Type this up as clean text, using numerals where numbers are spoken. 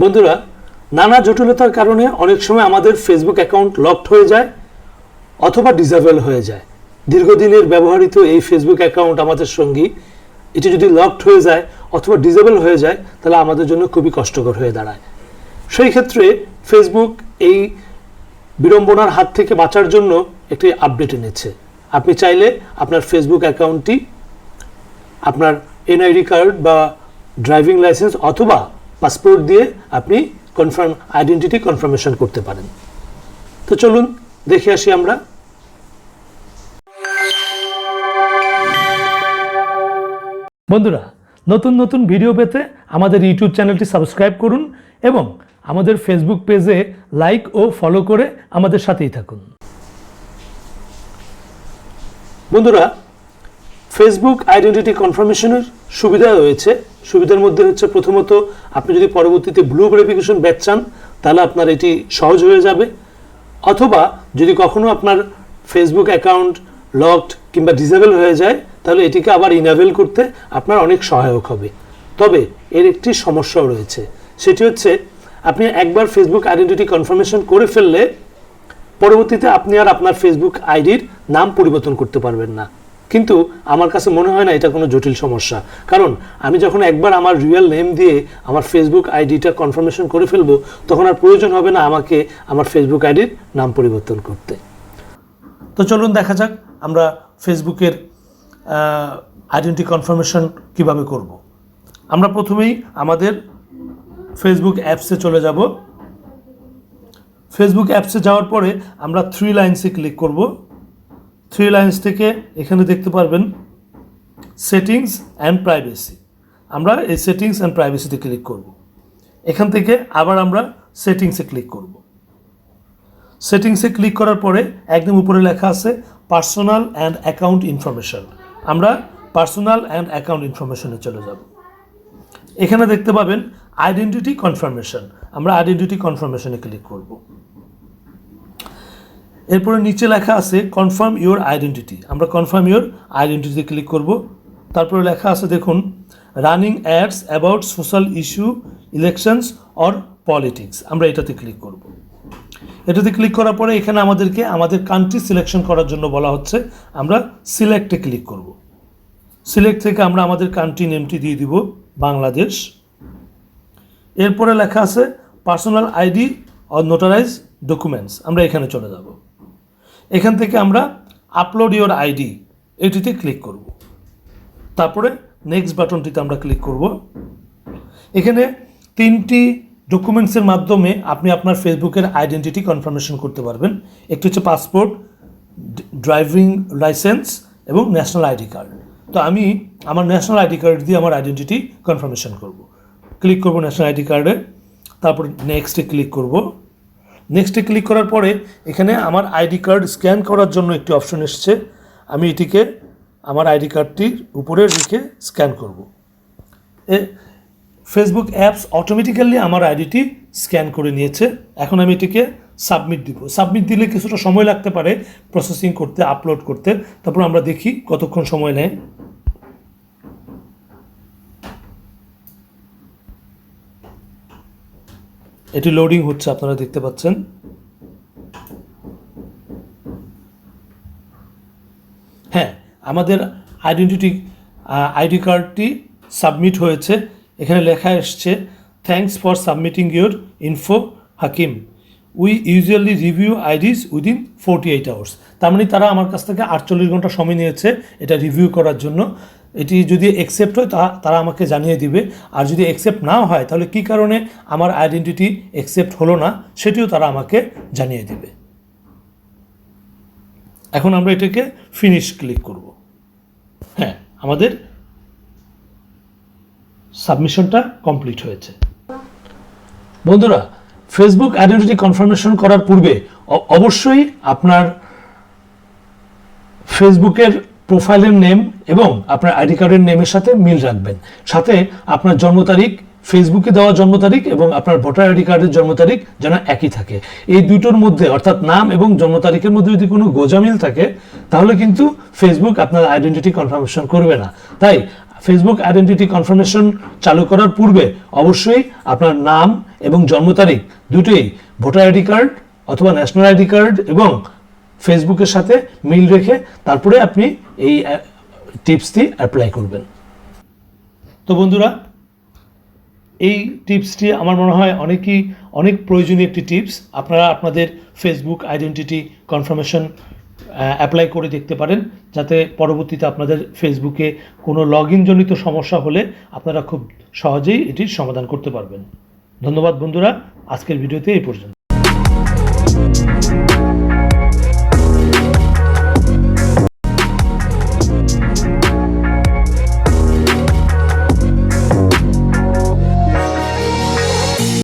বন্ধুরা, নানা জটিলতার কারণে অনেক সময় আমাদের ফেসবুক অ্যাকাউন্ট লকড হয়ে যায় অথবা ডিসেবল হয়ে যায়। দীর্ঘদিনের ব্যবহৃত এই ফেসবুক অ্যাকাউন্ট আমাদের সঙ্গী, এটি যদি লকড হয়ে যায় অথবা ডিসেবল হয়ে যায় তাহলে আমাদের জন্য খুবই কষ্টকর হয়ে দাঁড়ায়। সেই ক্ষেত্রে ফেসবুক এই বিড়ম্বনার হাত থেকে বাঁচার জন্য একটি আপডেট এনেছে। আপনি চাইলে আপনার ফেসবুক অ্যাকাউন্টটি আপনার এনআইডি কার্ড বা ড্রাইভিং লাইসেন্স অথবা পাসপোর্ট দিয়ে আপনি আইডেন্টিটি কনফার্মেশন করতে পারেন। তো চলুন দেখে আসি আমরা। বন্ধুরা, নতুন নতুন ভিডিও পেতে আমাদের ইউটিউব চ্যানেলটি সাবস্ক্রাইব করুন এবং আমাদের ফেসবুক পেজে লাইক ও ফলো করে আমাদের সাথেই থাকুন। বন্ধুরা, ফেসবুক আইডেন্টিটি কনফার্মেশনের সুবিধা রয়েছে। সুবিধার মধ্যে হচ্ছে, প্রথমত আপনি যদি পরবর্তীতে ব্লু ভেরিফিকেশন ব্যাচ চান তাহলে আপনার এটি সহজ হয়ে যাবে, অথবা যদি কখনো আপনার ফেসবুক অ্যাকাউন্ট লকড কিংবা ডিসেবল হয়ে যায় তাহলে এটিকে আবার ইনেবল করতে আপনার অনেক সহায়ক হবে। তবে এর একটি সমস্যাও রয়েছে, সেটি হচ্ছে আপনি একবার ফেসবুক আইডেন্টিটি কনফার্মেশন করে ফেললে পরবর্তীতে আপনি আর আপনার ফেসবুক আইডির নাম পরিবর্তন করতে পারবেন না। কিন্তু আমার কাছে মনে হয় না এটা কোনো জটিল সমস্যা, কারণ আমি যখন একবার আমার রিয়েল নেম দিয়ে আমার ফেসবুক আইডিটা কনফার্মেশন করে ফেলবো তখন আর প্রয়োজন হবে না আমাকে আমার ফেসবুক আইডির নাম পরিবর্তন করতে। তো চলুন দেখা যাক আমরা ফেসবুকের আইডেন্টিটি কনফার্মেশন কিভাবে করব। আমরা প্রথমেই আমাদের ফেসবুক অ্যাপসে চলে যাব। ফেসবুক অ্যাপসে যাওয়ার পরে আমরা 3 লাইন্সে ক্লিক করব। 3 লাইন্স থেকে এখানে দেখতে পারবেন সেটিংস অ্যান্ড প্রাইভেসি। আমরা এই সেটিংস অ্যান্ড প্রাইভেসিতে ক্লিক করব। এখান থেকে আবার আমরা সেটিংসে ক্লিক করব। সেটিংসে ক্লিক করার পরে একদম উপরে লেখা আছে পার্সোনাল অ্যান্ড অ্যাকাউন্ট ইনফরমেশন। আমরা পার্সোনাল অ্যান্ড অ্যাকাউন্ট ইনফরমেশনে চলে যাব। এখানে দেখতে পাবেন আইডেন্টিটি কনফার্মেশন। আমরা আইডেন্টিটি কনফার্মেশনে ক্লিক করব। এরপরে নিচে লেখা আছে কনফার্ম ইউর আইডেন্টিটি। আমরা কনফার্ম ইউর আইডেন্টিটিতে ক্লিক করব। তারপরে লেখা আছে দেখুন running ads about social issue, elections or politics. আমরা এটাতে ক্লিক করব। এটাতে ক্লিক করার পরে এখানে আমাদেরকে আমাদের কান্ট্রি সিলেকশন করার জন্য বলা হচ্ছে। আমরা সিলেক্টে ক্লিক করব। সিলেক্ট থেকে আমরা আমাদের কান্ট্রি নেমটি দিয়ে দিব বাংলাদেশ। এরপরে লেখা আছে personal ID or notarise documents. আমরা এখানে চলে যাব। এখান থেকে আমরা আপলোড ইওর আইডি এটিতে ক্লিক করব। তারপরে নেক্সট বাটনটিতে আমরা ক্লিক করব। এখানে 3টি ডকুমেন্টসের মাধ্যমে আপনি আপনার ফেসবুকের আইডেন্টিটি কনফার্মেশন করতে পারবেন। একটি হচ্ছে পাসপোর্ট, ড্রাইভিং লাইসেন্স এবং ন্যাশনাল আইডি কার্ড। তো আমি আমার ন্যাশনাল আইডি কার্ড দিয়ে আমার আইডেন্টিটি কনফার্মেশন করব। ক্লিক করব ন্যাশনাল আইডি কার্ডে, তারপর নেক্সটে ক্লিক করব। নেক্সটে ক্লিক করার পরে এখানে আমার আইডি কার্ড স্ক্যান করার জন্য একটি অপশন এসছে। আমি এটিকে আমার আইডি কার্ডটির উপরে রেখে স্ক্যান করব। ফেসবুক অ্যাপস অটোমেটিক্যালি আমার আইডিটি স্ক্যান করে নিয়েছে। এখন আমি এটিকে সাবমিট দিব। সাবমিট দিলে কিছুটা সময় লাগতে পারে প্রসেসিং করতে, আপলোড করতে। তারপর আমরা দেখি কতক্ষণ সময় নেয়। এটি লোডিং হচ্ছে, আপনারা দেখতে পাচ্ছেন। হ্যাঁ, আমাদের আইডি কার্ডটি সাবমিট হয়েছে। এখানে লেখা এসছে thanks for submitting your info Hakim, we usually review IDs within 48 hours. তার মানে তারা আমার কাছ থেকে 48 ঘন্টা সময় নিয়েছে এটা রিভিউ করার জন্য। এটি যদি অ্যাকসেপ্ট হয় তারা আমাকে জানিয়ে দিবে, আর যদি অ্যাকসেপ্ট নাও হয় তাহলে কী কারণে আমার আইডেন্টিটি অ্যাকসেপ্ট হলো না সেটিও তারা আমাকে জানিয়ে দিবে। এখন আমরা এটাকে ফিনিশ ক্লিক করব। হ্যাঁ, আমাদের সাবমিশনটা কমপ্লিট হয়েছে। বন্ধুরা, ফেসবুক আইডেন্টিটি কনফার্মেশন করার পূর্বে অবশ্যই আপনার ফেসবুকের প্রোফাইলের নেম এবং আপনার আইডি কার্ডের নেমের সাথে মিল রাখবেন। সাথে আপনার জন্ম তারিখ, ফেসবুকে দেওয়া জন্ম তারিখ এবং আপনার ভোটার আইডি কার্ডের জন্ম তারিখ যেন একই থাকে। এই দুটোর মধ্যে অর্থাৎ নাম এবং জন্ম তারিখের মধ্যে যদি কোনো গোজামিল থাকে তাহলে কিন্তু ফেসবুক আপনার আইডেন্টিটি কনফার্মেশন করবে না। তাই ফেসবুক আইডেন্টিটি কনফার্মেশন চালু করার পূর্বে অবশ্যই আপনার নাম এবং জন্ম তারিখ দুটোই ভোটার আইডি কার্ড অথবা ন্যাশনাল আইডি কার্ড এবং ফেসবুকের সাথে মিল রেখে তারপরে আপনি এই টিপসটি অ্যাপ্লাই করবেন। তো বন্ধুরা, এই টিপসটি আমার মনে হয় অনেক প্রয়োজনীয় একটি টিপস। আপনারা আপনাদের ফেসবুক আইডেন্টিটি কনফার্মেশন অ্যাপ্লাই করে দেখতে পারেন, যাতে পরবর্তীতে আপনাদের ফেসবুকে কোনো লগ ইন জনিত সমস্যা হলে আপনারা খুব সহজেই এটির সমাধান করতে পারবেন। ধন্যবাদ বন্ধুরা, আজকের ভিডিওতে এই পর্যন্ত।